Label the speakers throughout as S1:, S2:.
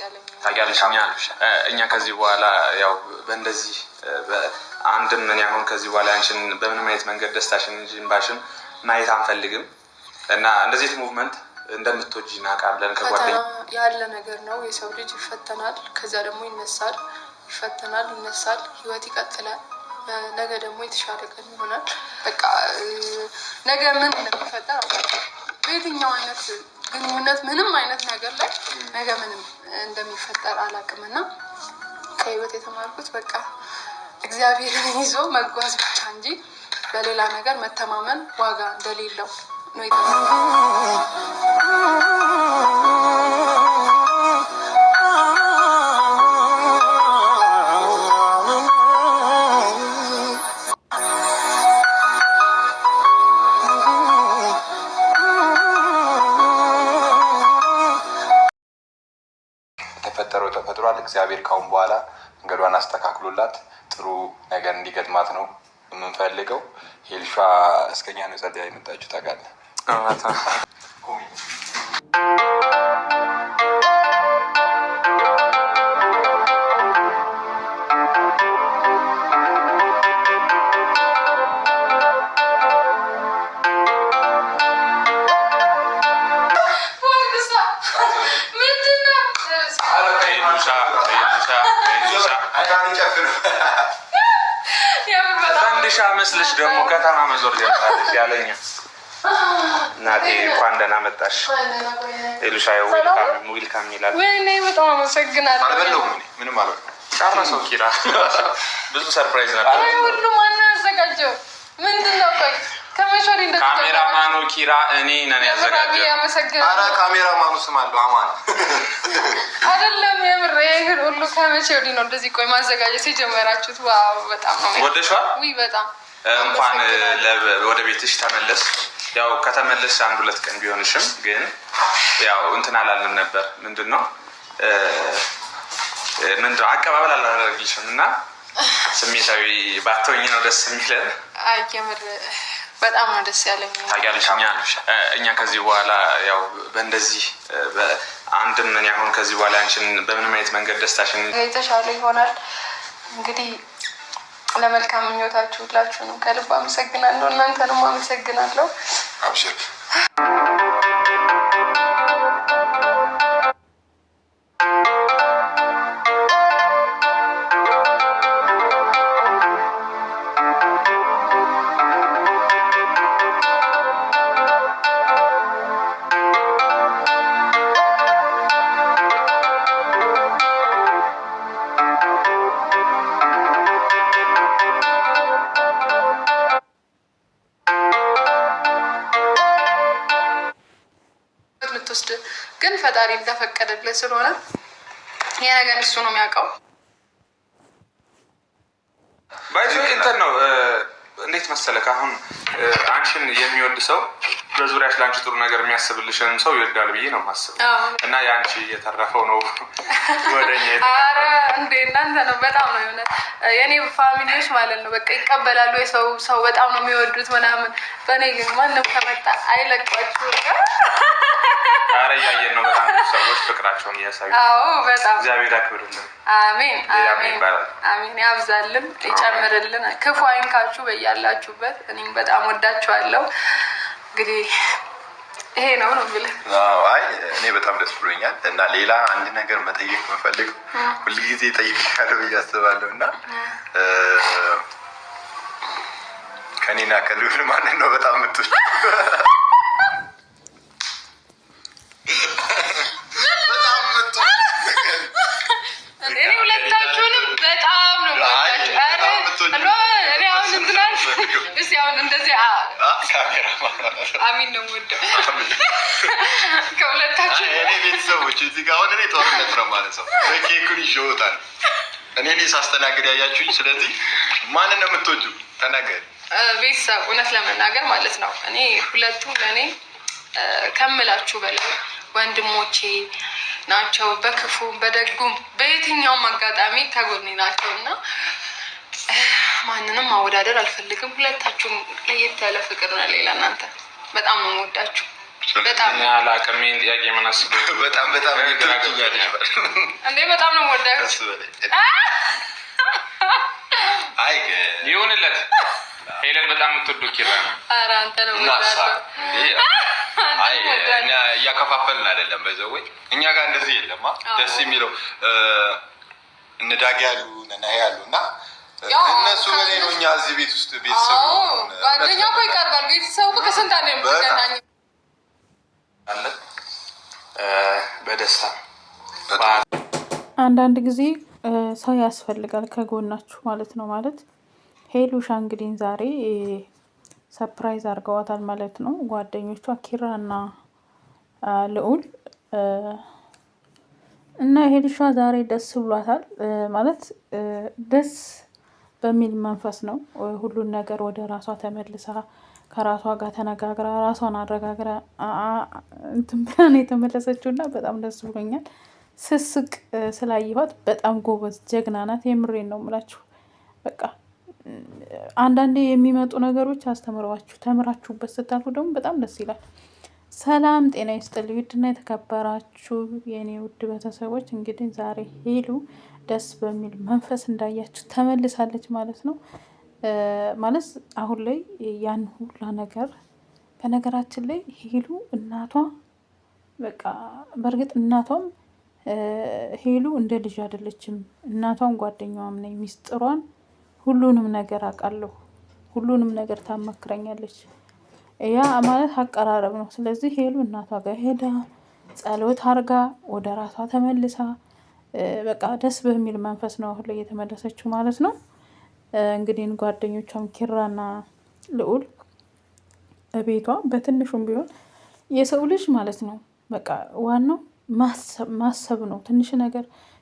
S1: ያለኝ
S2: ታውቂያለሽ። እኛ ከዚህ በኋላ ያው በእንደዚህ አንድም ምን ያሁን ከዚህ በኋላ አንቺን በምንም አይነት መንገድ ደስታሽን እንጂ እንባሽን ማየት አንፈልግም እና እንደዚህ ሙቭመንት እንደምትወጂ እናውቃለን። ከጓደኛ
S1: ያለ ነገር ነው። የሰው ልጅ ይፈተናል፣ ከዛ ደግሞ ይነሳል፣ ይፈተናል፣ ይነሳል፣ ህይወት ይቀጥላል። ነገ ደግሞ የተሻለ ቀን ይሆናል። በቃ ነገ ምን እንደሚፈጠር በየትኛው አይነት ግንኙነት ምንም አይነት ነገር ላይ ነገ ምንም እንደሚፈጠር አላውቅም እና ከህይወት የተማርኩት በቃ እግዚአብሔርን ይዞ መጓዝ ብቻ እንጂ በሌላ ነገር መተማመን ዋጋ እንደሌለው ነው
S3: የተፈጠረው ተፈጥሯል። እግዚአብሔር ካሁን በኋላ መንገዷን አስተካክሎላት ጥሩ ነገር እንዲገጥማት ነው የምንፈልገው። ሄልሻ እስከኛ ነው ጸልያ የመጣችሁ ታውቃለህ።
S2: ፈንድሻ መስልሽ ደግሞ ከተማ መዞር ጀምራለሽ ያለኛ እናቴ እንኳን ደህና መጣሽ። ኤሉሻ ዌልካም ይላል።
S1: ወይኔ በጣም አመሰግናለሁ።
S3: አልበለውም ምንም አልበለውም።
S2: ጨረሰው ኪራ ብዙ ሰርፕራይዝ ነበር።
S1: አይ ሁሉ ማን ያዘጋጀው ምንድነው? ቆይ ከመሾሪ እንደተቀበለ
S2: ካሜራማኑ ኪራ እኔ ነኝ ያዘጋጀው።
S1: አመሰግናለሁ።
S3: አረ ካሜራማኑ ስም አለው አማን
S1: አይደለም የምር ይሄን ሁሉ ከመቼ ወዲህ ነው እንደዚህ ቆይ ማዘጋጀት የጀመራችሁት? ዋው በጣም ነው
S2: ወደሻል።
S1: ውይ በጣም
S2: እንኳን ወደ ቤትሽ ተመለስ። ያው ከተመለስ 1-2 ቀን ቢሆንሽም ግን ያው እንትን አላልንም ነበር። ምንድነው አቀባበል አላደረግልሽም እና ስሜታዊ ባትሆኝ ነው ደስ የሚለን።
S1: አይ የምር በጣም ነው ደስ ያለኝ።
S2: ታውቂያለሽ እኛ ከዚህ በኋላ ያው በእንደዚህ አንድም ምን ያሁን ከዚህ በኋላ አንቺን በምንም አይነት መንገድ ደስታሽን
S1: የተሻለ ይሆናል። እንግዲህ ለመልካም ምኞታችሁ ሁላችሁንም ከልብ አመሰግናለሁ። እናንተንም አመሰግናለሁ።
S3: አብሽር
S1: ግን ፈጣሪ እንደፈቀደለት ስለሆነ ይሄ ነገር እሱ ነው የሚያውቀው።
S2: ባይዙ እንትን ነው እንዴት መሰለህ አሁን አንቺን የሚወድ ሰው በዙሪያሽ ለአንቺ ጥሩ ነገር የሚያስብልሽንም ሰው ይወዳል ብዬ ነው የማስበው እና የአንቺ እየተረፈው ነው ወደኛ።
S1: ኧረ እንደ እናንተ ነው በጣም ነው የሆነ የኔ ፋሚሊዎች ማለት ነው በቃ ይቀበላሉ። ሰው በጣም ነው የሚወዱት ምናምን። በእኔ ግን ማንም ከመጣ አይለቋችሁም።
S2: ኧረ እያየን ነው በጣም ሰዎች ፍቅራቸውን እያሳዩ።
S1: አዎ በጣም
S2: እግዚአብሔር ያክብርልን።
S1: አሜን አሜን አሜን። ያብዛልን፣ ይጨምርልን፣ ክፉ አይንካችሁ በያላችሁበት። እኔም በጣም ወዳችኋለሁ። እንግዲህ ይሄ ነው ብለህ
S3: አይ እኔ በጣም ደስ ብሎኛል እና ሌላ አንድ ነገር መጠየቅ የምፈልገው ሁልጊዜ እጠይቅሻለሁ ብዬ አስባለሁ እና ከኔና ከልዑል ማንን ነው በጣም የምትወጂው?
S1: እኔ ሁለታችሁንም በጣም ነው እስኪ አሁን እንደዚህ አሚን ነው የምወደው ከሁለታችሁ
S3: እኔ ቤተሰቦች እዚህ ጋር አሁን እኔ ጦርነት ነው ማለት ነው። ኬኩን ይዤ እወጣለሁ እኔ ሳስተናግድ ያያችሁኝ። ስለዚህ ማንን ነው የምትወጂው? ተናገሪ።
S1: ቤተሰብ እውነት ለመናገር ማለት ነው እኔ ሁለቱም ለእኔ ከምላችሁ በላይ ወንድሞቼ ናቸው። በክፉም በደጉም በየትኛውም አጋጣሚ ከጎኔ ናቸው እና ማንንም ማወዳደር አልፈልግም። ሁለታችሁም ለየት ያለ ፍቅር ነው ሌላ እናንተ በጣም ነው የምወዳችሁ። በጣም
S2: ያላቀመኝ ጥያቄ ምን አስበው
S3: በጣም
S1: እንዴ በጣም ነው የምወዳችሁ።
S3: አይ
S2: ይሁንለት። ሄለን በጣም የምትወደው ኪራ ነው።
S1: ኧረ አንተ ነው የምወዳችሁ።
S3: አይ እኛ እያከፋፈልን አይደለም። በዛው እኛ ጋር እንደዚህ የለም። ደስ የሚለው እንዳጋ ያሉ ነናይ ያሉና እነሱ በላይ ነው። እኛ እዚህ ቤት ውስጥ ቤተሰብ
S1: ጓደኛ እኮ ይቀርባል። ቤተሰብ እኮ ከስንት አንዴ ነው የሚገናኝ
S2: አለ በደስታ
S4: አንዳንድ ጊዜ ሰው ያስፈልጋል ከጎናችሁ ማለት ነው። ማለት ሄሉሻ እንግዲህ ዛሬ ሰርፕራይዝ አድርገዋታል ማለት ነው ጓደኞቿ ኪራና ልዑል እና ሄሉሻ ዛሬ ደስ ብሏታል ማለት ደስ በሚል መንፈስ ነው ሁሉን ነገር ወደ ራሷ ተመልሳ ከራሷ ጋር ተነጋግራ ራሷን አረጋግራ እንትን ብላ ነው የተመለሰችው እና በጣም ደስ ብሎኛል። ስስቅ ስላየኋት በጣም ጎበዝ ጀግና ናት። የምሬን ነው የምላችሁ። በቃ አንዳንዴ የሚመጡ ነገሮች አስተምረዋችሁ ተምራችሁበት ስታልፉ ደግሞ በጣም ደስ ይላል። ሰላም ጤና ይስጥልኝ ውድና የተከበራችሁ የኔ ውድ ቤተሰቦች፣ እንግዲህ ዛሬ ሄሉ ደስ በሚል መንፈስ እንዳያችሁ ተመልሳለች ማለት ነው። ማለት አሁን ላይ ያን ሁላ ነገር በነገራችን ላይ ሄሉ እናቷ በቃ በእርግጥ እናቷም ሄሉ እንደ ልጅ አይደለችም። እናቷም ጓደኛዋም ነኝ። ሚስጥሯን ሁሉንም ነገር አውቃለሁ። ሁሉንም ነገር ታመክረኛለች። ያ ማለት አቀራረብ ነው። ስለዚህ ሄሉ እናቷ ጋር ሄዳ ጸሎት አርጋ ወደ ራሷ ተመልሳ በቃ ደስ በሚል መንፈስ ነው አሁን ላይ የተመለሰችው ማለት ነው። እንግዲህ ጓደኞቿም ኪራና ልዑል ቤቷ በትንሹም ቢሆን የሰው ልጅ ማለት ነው በቃ ዋናው ማሰብ ነው።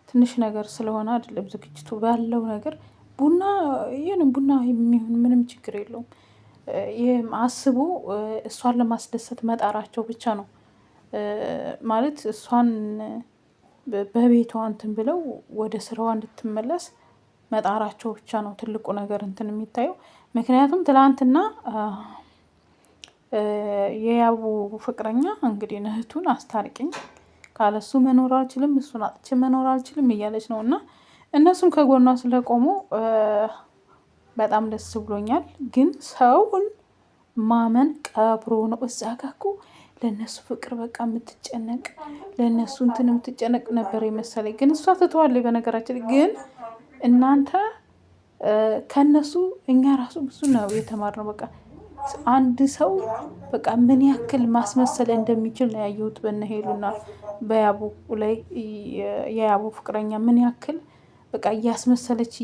S4: ትንሽ ነገር ስለሆነ አይደለም ዝግጅቱ ባለው ነገር ቡና የሚሆን ምንም ችግር የለውም። ይህም አስቦ እሷን ለማስደሰት መጣራቸው ብቻ ነው ማለት እሷን በቤቷ እንትን ብለው ወደ ስራዋ እንድትመለስ መጣራቸው ብቻ ነው ትልቁ ነገር እንትን የሚታየው። ምክንያቱም ትላንትና የያቡ ፍቅረኛ እንግዲህ እህቱን አስታርቂኝ ካለሱ መኖር አልችልም፣ እሱን አጥቼ መኖር አልችልም እያለች ነው እና እነሱም ከጎኗ ስለቆሙ በጣም ደስ ብሎኛል። ግን ሰውን ማመን ቀብሮ ነው። እዛ ጋ እኮ ለእነሱ ፍቅር በቃ የምትጨነቅ ለእነሱ እንትን የምትጨነቅ ነበር የመሰለኝ። ግን እሷ ትተዋለች። በነገራችን ግን እናንተ ከነሱ እኛ ራሱ ብዙ ነው የተማርነው። በቃ አንድ ሰው በቃ ምን ያክል ማስመሰል እንደሚችል ነው ያየሁት በእነ ሄሉና በያቡ ላይ። የያቡ ፍቅረኛ ምን ያክል በቃ እያስመሰለች